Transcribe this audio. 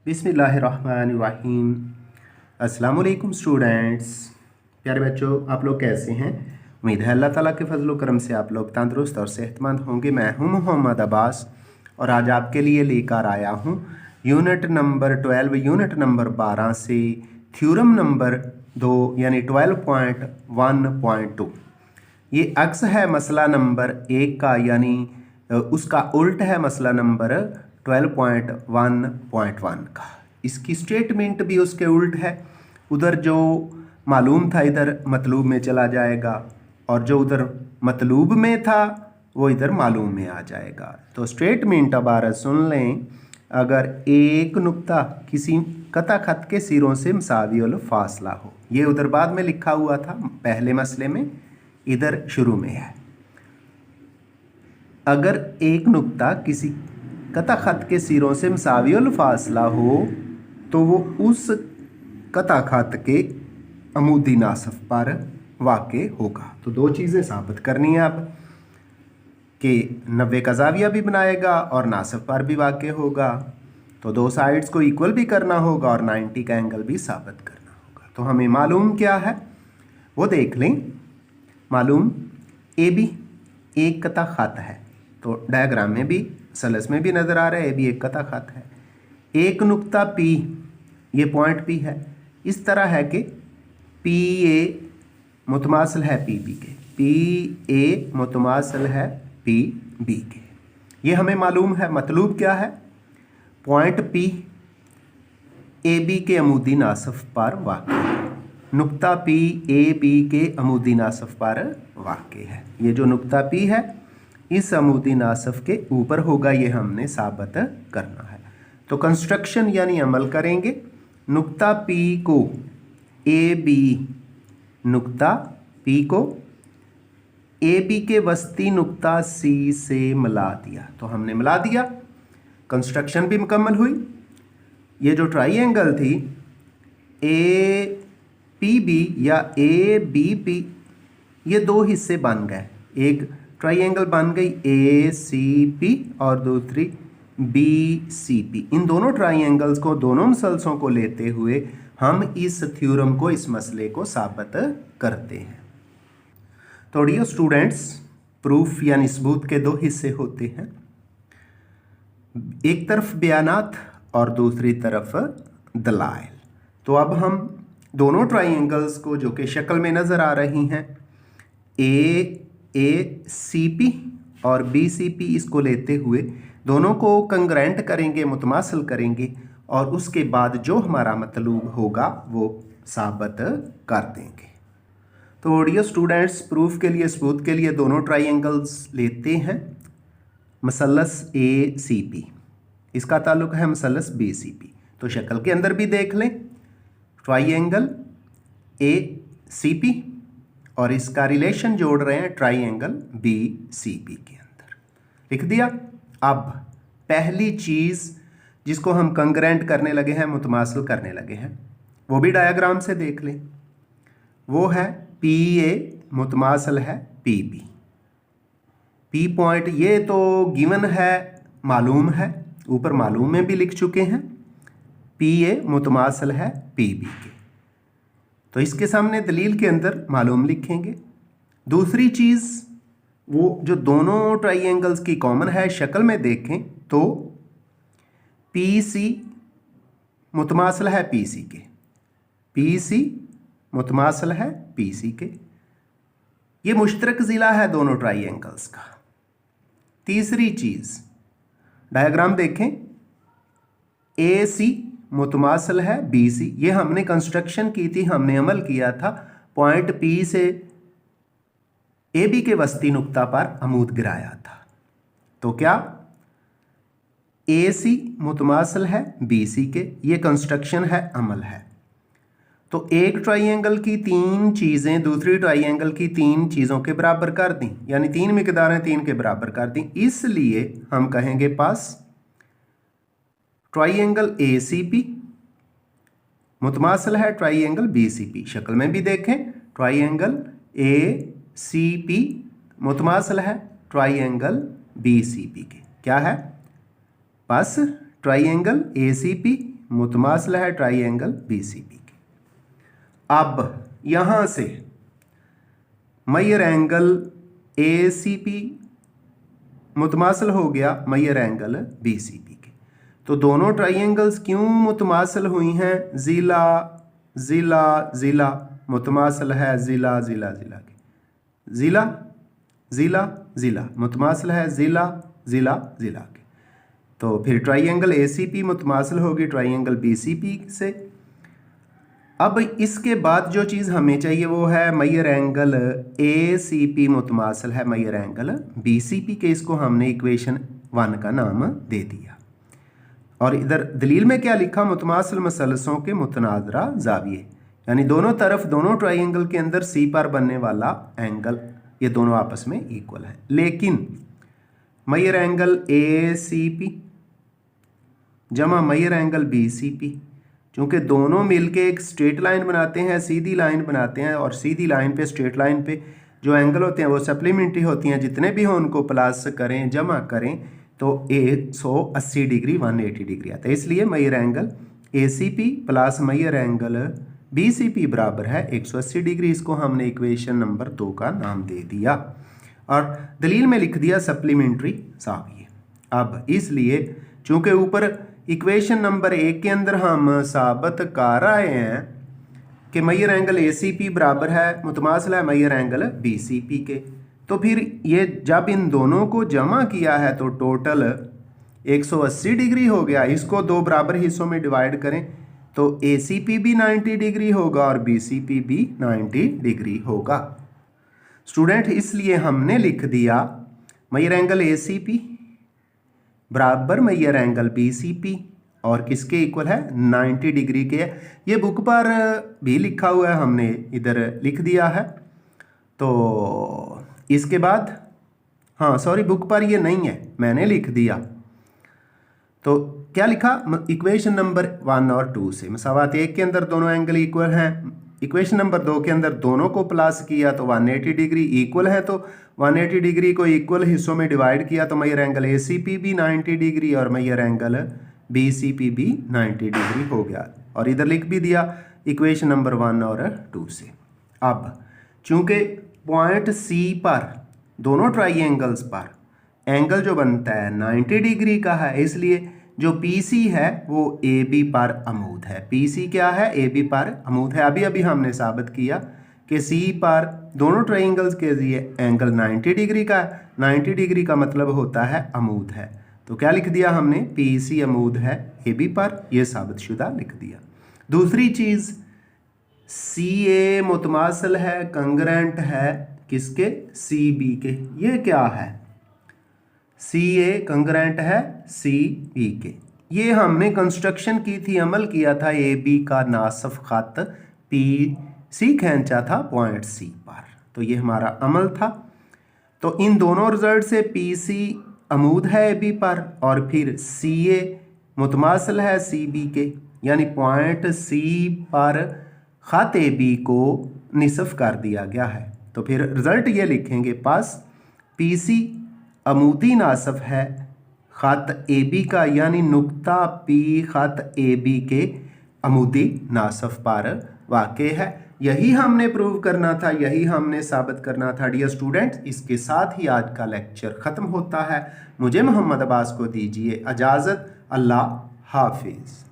बिस्मिल्लाहिर्रहमानिर्रहीम। अस्सलाम वालेकुम स्टूडेंट्स। प्यारे बच्चों, आप लोग कैसे हैं? उम्मीद है अल्लाह ताला के फजल करम से आप लोग तंदुरुस्त और सेहतमंद होंगे। मैं हूं मोहम्मद अब्बास और आज आपके लिए लेकर आया हूं यूनिट नंबर 12 यूनिट नंबर 12 से थ्योरम नंबर 2 यानी 12.1.2। ये अक्स है मसला नंबर 1 का, यानी उसका उल्ट है मसला नंबर 12.1.1 का। इसकी स्टेटमेंट भी उसके उल्ट है। उधर जो मालूम था इधर मतलूब में चला जाएगा और जो उधर मतलूब में था वो इधर मालूम में आ जाएगा। तो स्टेटमेंट अबारत सुन लें। अगर एक नुक्ता किसी कता खत के सिरों से मसावियुल फासला हो, ये उधर बाद में लिखा हुआ था पहले मसले में, इधर शुरू में है। अगर एक नुक्ता किसी कता खत के सिरों से मसावियुल फासला हो तो वो उस कता खत के अमूदी नासफ पर वाक़े होगा। तो दो चीज़ें साबित करनी है अब कि 90 का ज़ाविया भी बनाएगा और नासफ पर भी वाक़े होगा। तो दो साइड्स को इक्वल भी करना होगा और 90 का एंगल भी साबित करना होगा। तो हमें मालूम क्या है वो देख लें। मालूम ए बी एक कता खत है, तो डायग्राम में भी सलस में भी नज़र आ रहा है ए बी एक कता खत है। एक नुक्ता पी, ये पॉइंट पी है, इस तरह है कि पी ए मुतमासिल है पी बी के, पी ए मुतमासिल है पी बी के। ये हमें मालूम है। मतलूब क्या है? पॉइंट पी ए बी के अमूदी नासफ पर वाक़ है। नुक्ता पी ए बी के अमूदी नासफ पर वाक़ है। ये जो नुक्ता पी है इस अमूदी नासफ के ऊपर होगा, ये हमने साबित करना है। तो कंस्ट्रक्शन यानी अमल करेंगे। नुक्ता पी को ए बी, नुक्ता पी को ए बी के वस्ती नुक्ता सी से मिला दिया। तो हमने मिला दिया, कंस्ट्रक्शन भी मुकम्मल हुई। ये जो ट्राइंगल थी ए पी बी या ए बी पी, ये दो हिस्से बन गए। एक ट्राइंगल बन गई ए सी पी और दूसरी बी सी पी। इन दोनों ट्राइंगल्स को, दोनों मसलसों को लेते हुए हम इस थ्योरम को, इस मसले को साबित करते हैं। तो डियर स्टूडेंट्स, प्रूफ यानी सबूत के दो हिस्से होते हैं। एक तरफ बयानात और दूसरी तरफ दलाइल। तो अब हम दोनों ट्राइंगल्स को जो कि शक्ल में नज़र आ रही हैं, ए सी पी और बी सी पी, इसको लेते हुए दोनों को कंग्रेंट करेंगे, मुतमासिल करेंगे और उसके बाद जो हमारा मतलूब होगा वो साबित कर देंगे। तो डियर स्टूडेंट्स, प्रूफ के लिए, सबूत के लिए दोनों ट्राइंगल्स लेते हैं। मसलस ए सी पी, इसका ताल्लुक है मसलस बी सी पी। तो शक्ल के अंदर भी देख लें, ट्राइंगल ए सी पी और इसका रिलेशन जोड़ रहे हैं ट्राइंगल बी सी पी के अंदर, लिख दिया। अब पहली चीज़ जिसको हम कंग्रेंट करने लगे हैं, मुतमासिल करने लगे हैं, वो भी डायग्राम से देख लें। वो है पी ए मुतमासिल है पी बी। पी पॉइंट ये तो गिवन है, मालूम है, ऊपर मालूम में भी लिख चुके हैं। पी ए मुतमासिल है पी बी के, तो इसके सामने दलील के अंदर मालूम लिखेंगे। दूसरी चीज़, वो जो दोनों ट्राइंगल्स की कॉमन है, शक्ल में देखें तो पी सी मुतमासिल है पी सी के, पी सी मुतमासिल है पी सी के। ये मुश्तरक ज़िला है दोनों ट्राइंगल्स का। तीसरी चीज़, डायग्राम देखें, ए सी मुतमासिल है बी सी। ये हमने कंस्ट्रक्शन की थी, हमने अमल किया था। पॉइंट पी से ए बी के वस्ती नुक्ता पर अमूद गिराया था। तो क्या ए सी मुतमासिल है बी सी के, ये कंस्ट्रक्शन है, अमल है। तो एक ट्राइंगल की तीन चीज़ें दूसरी ट्राइंगल की तीन चीज़ों के बराबर कर दी, यानी तीन मिकदारें तीन के बराबर कर दी। इसलिए हम कहेंगे पास ट्राइंगल ए सी पी मुतमासिल है ट्राइंगल बी सी पी। शक्ल में भी देखें, ट्राइंगल ए सी पी मुतमासिल है ट्राइंगल बी सी पी के। क्या है? बस ट्राइंगल ए सी पी मुतमासिल है ट्राइंगल BCP के। अब यहाँ से मयर एंगल ACP मुतमासिल हो गया मयर एंगल BCP के। तो दोनों ट्राइंगल्स क्यों मुतमासिल हुई हैं? ज़िला ज़िला ज़िला मुतमासिल है ज़िला ज़िला ज़िला के, ज़िला ज़िला ज़िला मुतमासिल है ज़िला ज़िला ज़िला के। तो फिर ट्राइंगल ACP मुतमासिल होगी ट्राइंगल BCP से। अब इसके बाद जो चीज़ हमें चाहिए वो है मयर एंगल ACP मुतमासिल है मयर एंगल BCP के। इसको हमने इक्वेशन 1 का नाम दे दिया। और इधर दलील में क्या लिखा? मुतमासिल मसलसों के मुतनाज़रा ज़ाविये, यानी दोनों तरफ दोनों ट्राइंगल के अंदर C पर बनने वाला एंगल ये दोनों आपस में इक्वल है। लेकिन मयर एंगल ACP जमा मयर एंगल BCP, क्योंकि दोनों मिलके एक स्ट्रेट लाइन बनाते हैं, सीधी लाइन बनाते हैं, और सीधी लाइन पे स्ट्रेट लाइन पे जो एंगल होते हैं वो सप्लीमेंट्री होती हैं। जितने भी हो उनको प्लस करें जमा करें तो 180 डिग्री 180 डिग्री आता है। इसलिए मयर एंगल ACP प्लस मयर एंगल BCP बराबर है 180 डिग्री। इसको हमने इक्वेशन नंबर 2 का नाम दे दिया और दलील में लिख दिया सप्लीमेंट्री ज़ाविये। अब इसलिए चूँकि ऊपर इक्वेशन नंबर 1 के अंदर हम साबित कर रहे हैं कि मयर एंगल ACP बराबर है मुतमासिल है मयर एंगल BCP के, तो फिर ये जब इन दोनों को जमा किया है तो टोटल 180 डिग्री हो गया। इसको 2 बराबर हिस्सों में डिवाइड करें तो ACP भी 90 डिग्री होगा और BCP भी 90 डिग्री होगा। स्टूडेंट, इसलिए हमने लिख दिया मयर एंगल ACP बराबर मयर एंगल BCP और किसके इक्वल है? 90 डिग्री के। ये बुक पर भी लिखा हुआ है, हमने इधर लिख दिया है। तो इसके बाद हाँ सॉरी बुक पर ये नहीं है, मैंने लिख दिया। तो क्या लिखा? इक्वेशन नंबर 1 और 2 से मसावात 1 के अंदर दोनों एंगल इक्वल हैं, इक्वेशन नंबर 2 के अंदर दोनों को प्लस किया तो 180 डिग्री इक्वल है। तो 180 डिग्री को इक्वल हिस्सों में डिवाइड किया तो मयर एंगल ACP भी 90 डिग्री और मयर एंगल BCP भी 90 डिग्री हो गया। और इधर लिख भी दिया इक्वेशन नंबर 1 और 2 से। अब चूंकि पॉइंट C पर दोनों ट्राइंगल्स पर एंगल जो बनता है 90 डिग्री का है, इसलिए जो PC है वो AB पर अमूद है। PC क्या है? AB पर अमूद है। अभी अभी हमने साबित किया कि C पर दोनों ट्राइंगल्स के लिए एंगल 90 डिग्री का है। 90 डिग्री का मतलब होता है अमूद है। तो क्या लिख दिया हमने? PC अमूद है AB पर, यह साबित शुदा लिख दिया। दूसरी चीज़ CA मुतमासिल है कंग्रेंट है किसके? CB के। ये क्या है? CA कंग्रेंट है CB के। ये हमने कंस्ट्रक्शन की थी, अमल किया था AB का नासफ खत PC खींचा था पॉइंट C पर, तो ये हमारा अमल था। तो इन दोनों रिजल्ट से PC अमूद है AB पर और फिर CA मुतमासिल है CB के, यानी पॉइंट C पर खत AB को निसफ कर दिया गया है। तो फिर रिजल्ट ये लिखेंगे पास PC अमूदी नासफ है खत AB का, यानी नुक्ता P खत AB के अमूदी नासफ पर वाक़े है। यही हमने प्रूव करना था, यही हमने साबित करना था। डियर स्टूडेंट्स, इसके साथ ही आज का लेक्चर ख़त्म होता है। मुझे मोहम्मद अब्बास को दीजिए इजाज़त। अल्लाह हाफिज़।